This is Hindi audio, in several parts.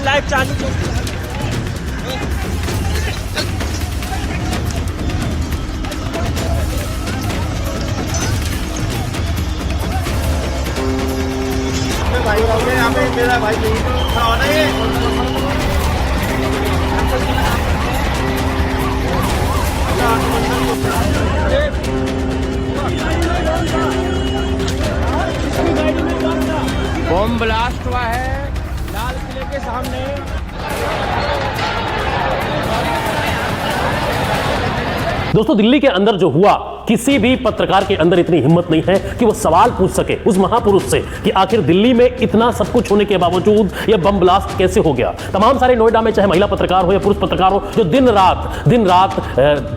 लाइट चालू भाई यहाँ पे मेरा भाई खड़ा होना है। बम ब्लास्ट हुआ है लाल किले के सामने। दोस्तों, दिल्ली के अंदर जो हुआ, किसी भी पत्रकार के अंदर इतनी हिम्मत नहीं है कि वो सवाल पूछ सके उस महापुरुष से कि आखिर दिल्ली में इतना सब कुछ होने के बावजूद ये बम ब्लास्ट कैसे हो गया। तमाम सारे नोएडा में चाहे महिला पत्रकार हो या पुरुष पत्रकार हो, जो दिन रात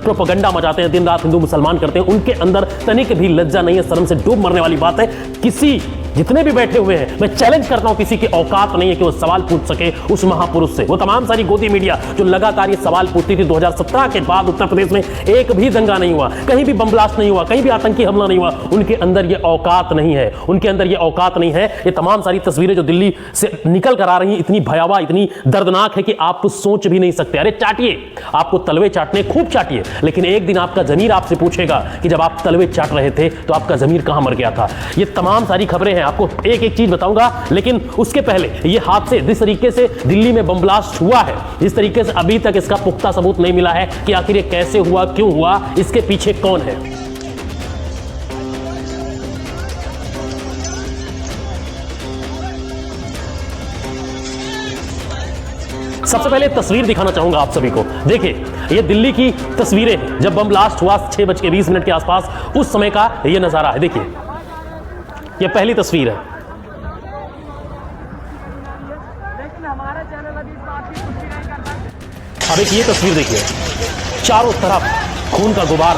प्रोपेगेंडा मचाते हैं, दिन रात हिंदू मुसलमान करते हैं, उनके अंदर तनिक भी लज्जा नहीं है, शर्म से डूब मरने वाली बात है। किसी जितने भी बैठे हुए हैं, मैं चैलेंज करता हूं, किसी की औकात नहीं है कि वो सवाल पूछ सके उस महापुरुष से। वो तमाम सारी गोदी मीडिया जो लगातार ये सवाल पूछती थी, 2017 के बाद उत्तर प्रदेश में एक भी दंगा नहीं हुआ, कहीं भी बम ब्लास्ट नहीं हुआ, कहीं भी आतंकी हमला नहीं हुआ, उनके अंदर ये औकात नहीं है, उनके अंदर ये औकात नहीं है। ये तमाम सारी तस्वीरें जो दिल्ली से निकल कर आ रही हैं, इतनी भयावह, इतनी दर्दनाक है कि आप सोच भी नहीं सकते। अरे चाटिए, आपको तलवे चाटने खूब चाटिए, लेकिन एक दिन आपका जमीर आपसे पूछेगा कि जब आप तलवे चाट रहे थे तो आपका जमीर कहां मर गया था। ये तमाम सारी खबरें हैं, आपको एक एक चीज बताऊंगा, लेकिन उसके पहले ये हादसे, जिस तरीके से दिल्ली में बम ब्लास्ट हुआ है, जिस तरीके से अभी तक इसका पुख्ता सबूत नहीं मिला है कि आखिर ये कैसे हुआ, क्यों हुआ, इसके पीछे कौन है। सबसे पहले तस्वीर दिखाना चाहूंगा आप सभी को। देखिए, ये दिल्ली की तस्वीरें हैं जब बम ब्लास्ट हुआ 6:20 के आसपास, उस समय का ये नजारा है। देखिए, ये पहली तस्वीर है। अब एक ये तस्वीर देखिए, चारों तरफ खून का गुबार,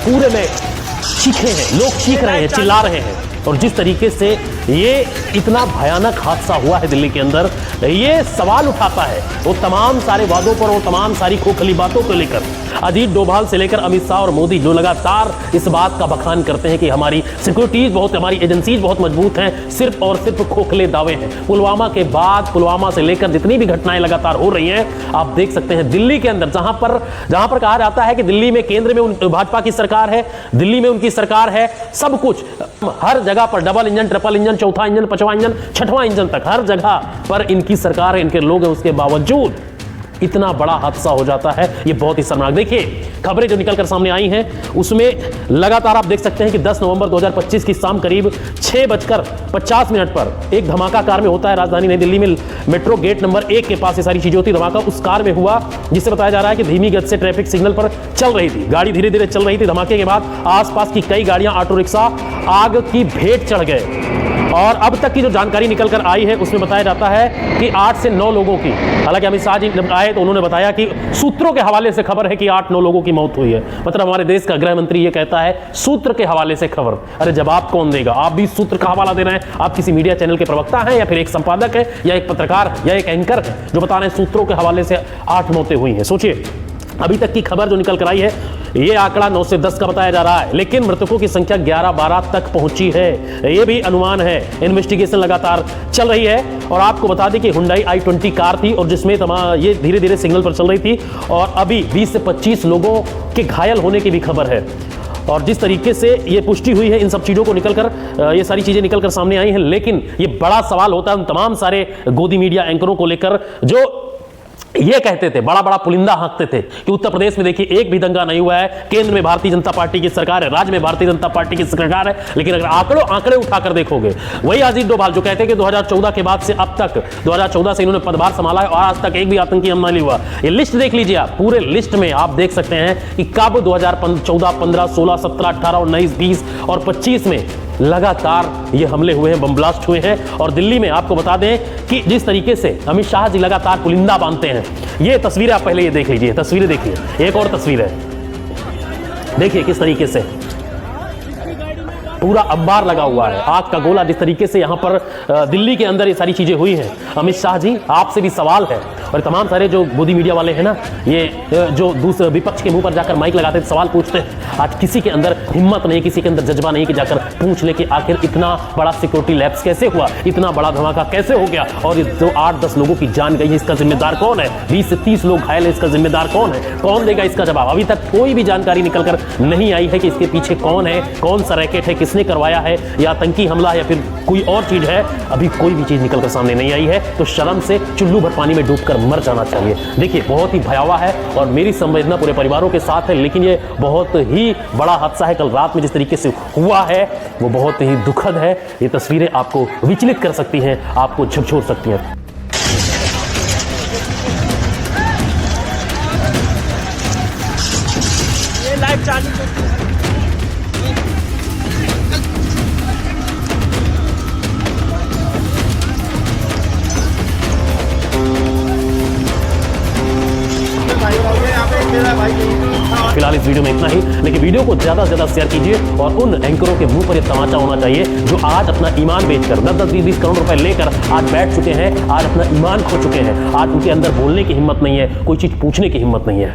पूरे में चीखे हैं, लोग चीख रहे हैं, चिल्ला रहे हैं। और जिस तरीके से ये इतना भयानक हादसा हुआ है दिल्ली के अंदर, ये सवाल उठाता है वो तमाम सारे वादों पर और तमाम सारी खोखली बातों को लेकर। अजीत डोभाल से लेकर अमित शाह और मोदी जो लगातार इस बात का बखान करते हैं कि हमारी सिक्योरिटीज बहुत, हमारी एजेंसीज बहुत मजबूत हैं, सिर्फ और सिर्फ खोखले दावे हैं। पुलवामा के बाद, पुलवामा से लेकर जितनी भी घटनाएं लगातार हो रही हैं, आप देख सकते हैं दिल्ली के अंदर, जहां पर कहा जाता है कि दिल्ली में केंद्र में भाजपा की सरकार है, दिल्ली में उनकी सरकार है, सब कुछ हर जगह पर डबल इंजन, ट्रिपल इंजन, चौथा इंजन, पांचवा इंजन, छठवां इंजन तक हर जगह पर इनकी सरकार है, इनके लोग हैं, उसके बावजूद इतना बड़ा हादसा हो जाता है। ये बहुत ही शर्मनाक। देखिए, खबरें जो निकलकर सामने आई हैं उसमें लगातार आप देख सकते हैं कि 10 नवंबर 2025 की शाम करीब 6:50 पर एक धमाका कार में होता है राजधानी नई दिल्ली में मेट्रो गेट नंबर 1 के पास ये सारी चीजें होती। धमाका उस कार में हुआ जिससे बताया जा रहा है कि धीमी गति से ट्रैफिक सिग्नल पर चल रही थी, गाड़ी धीरे धीरे चल रही थी। धमाके के बाद आसपास की कई गाड़ियां, ऑटो रिक्शा आग की भेंट चढ़ गए। और अब तक की जो जानकारी निकल कर आई है उसमें बताया जाता है कि 8 से 9 लोगों की, हालांकि अमित शाह जी जब आए तो उन्होंने बताया कि सूत्रों के हवाले से खबर है कि 8-9 लोगों की मौत हुई है। मतलब हमारे देश का गृह मंत्री ये कहता है सूत्र के हवाले से खबर। अरे जवाब कौन देगा? आप भी सूत्र का हवाला दे रहे हैं। आप किसी मीडिया चैनल के प्रवक्ता हैं या फिर एक संपादक है या एक पत्रकार है या एक एंकर है जो बता रहे हैं सूत्रों के हवाले से 8 मौतें हुई हैं। सोचिए, अभी तक की खबर जो निकल कर आई है ये आंकड़ा 9 से 10 का बताया जा रहा है, लेकिन मृतकों की संख्या 11-12 तक पहुंची है। ये भी अनुमान है, इन्वेस्टिगेशन लगातार चल रही है। और आपको बता दें कि हुंडई i20 कार थी और जिसमें ये धीरे धीरे सिग्नल पर चल रही थी और अभी 20 से 25 लोगों के घायल होने की भी खबर है। और जिस तरीके से ये पुष्टि हुई है इन सब चीज़ों को निकलकर, ये सारी चीज़ें निकलकर सामने आई हैं, लेकिन ये बड़ा सवाल होता है उन तमाम सारे गोदी मीडिया एंकरों को लेकर जो ये कहते थे, बड़ा बड़ा पुलिंदा हाँकते थे कि उत्तर प्रदेश में देखिए एक भी दंगा नहीं हुआ है, केंद्र में भारतीय जनता पार्टी की सरकार है, राज्य में भारतीय जनता पार्टी की सरकार है। लेकिन अगर आंकड़े उठाकर देखोगे, वही अजीत डोभाल जो कहते हैं कि 2014 के बाद से अब तक, 2014 से इन्होंने पदभार संभाला है और आज तक एक भी आतंकी हमला नहीं हुआ। ये लिस्ट देख लीजिए आप, पूरे लिस्ट में आप देख सकते हैं कि कब 2014, 15, 16, 17, 18, 19, 20 और 25 में लगातार ये हमले हुए हैं, बम ब्लास्ट हुए हैं। और दिल्ली में आपको बता दें कि जिस तरीके से अमित शाह जी लगातार पुलिंदा बांधते हैं, ये तस्वीरें आप पहले ये देख लीजिए, तस्वीरें देखिए, एक और तस्वीर है, देखिए किस तरीके से पूरा अंबार लगा हुआ है, आग का गोला। जिस तरीके से यहाँ पर दिल्ली के अंदर ये सारी चीजें हुई हैं, अमित शाह जी आपसे भी सवाल है और तमाम सारे जो मोदी मीडिया वाले हैं ना, ये जो दूसरे विपक्ष के मुंह पर जाकर माइक लगाते हैं, सवाल पूछते हैं, आज किसी के अंदर हिम्मत नहीं, किसी के अंदर जज्बा नहीं कि जाकर पूछ ले कि आखिर इतना बड़ा सिक्योरिटी लैप्स कैसे हुआ, इतना बड़ा धमाका कैसे हो गया, और जो 8-10 लोगों की जान गई है, इसका जिम्मेदार कौन है, 20 से 30 लोग घायल है, इसका जिम्मेदार कौन है, कौन देगा इसका जवाब। अभी तक कोई भी जानकारी निकलकर नहीं आई है कि इसके पीछे कौन है, कौन सा रैकेट है, किसने करवाया है, या आतंकी हमला है या फिर कोई और चीज है। अभी कोई भी चीज निकलकर सामने नहीं आई है, तो शर्म से चुल्लू भर पानी में डूबकर मर जाना चाहिए। देखिए, बहुत ही भयावह है और मेरी संवेदना पूरे परिवारों के साथ है, लेकिन ये बहुत ही बड़ा हादसा है। कल रात में जिस तरीके से हुआ है वो बहुत ही दुखद है। ये तस्वीरें आपको विचलित कर सकती हैं, आपको झकझोर सकती हैं। ये लाइव चालू भाई हो गए यहाँ पे मेरा भाई नहीं। फिलहाल इस वीडियो में इतना ही, लेकिन वीडियो को ज्यादा से ज्यादा शेयर कीजिए और उन एंकरों के मुंह पर यह तमाचा होना चाहिए जो आज अपना ईमान बेचकर 10-10, 20-20 करोड़ रुपए लेकर आज बैठ चुके हैं, आज अपना ईमान खो चुके हैं, आज उनके अंदर बोलने की हिम्मत नहीं है, कोई चीज पूछने की हिम्मत नहीं है।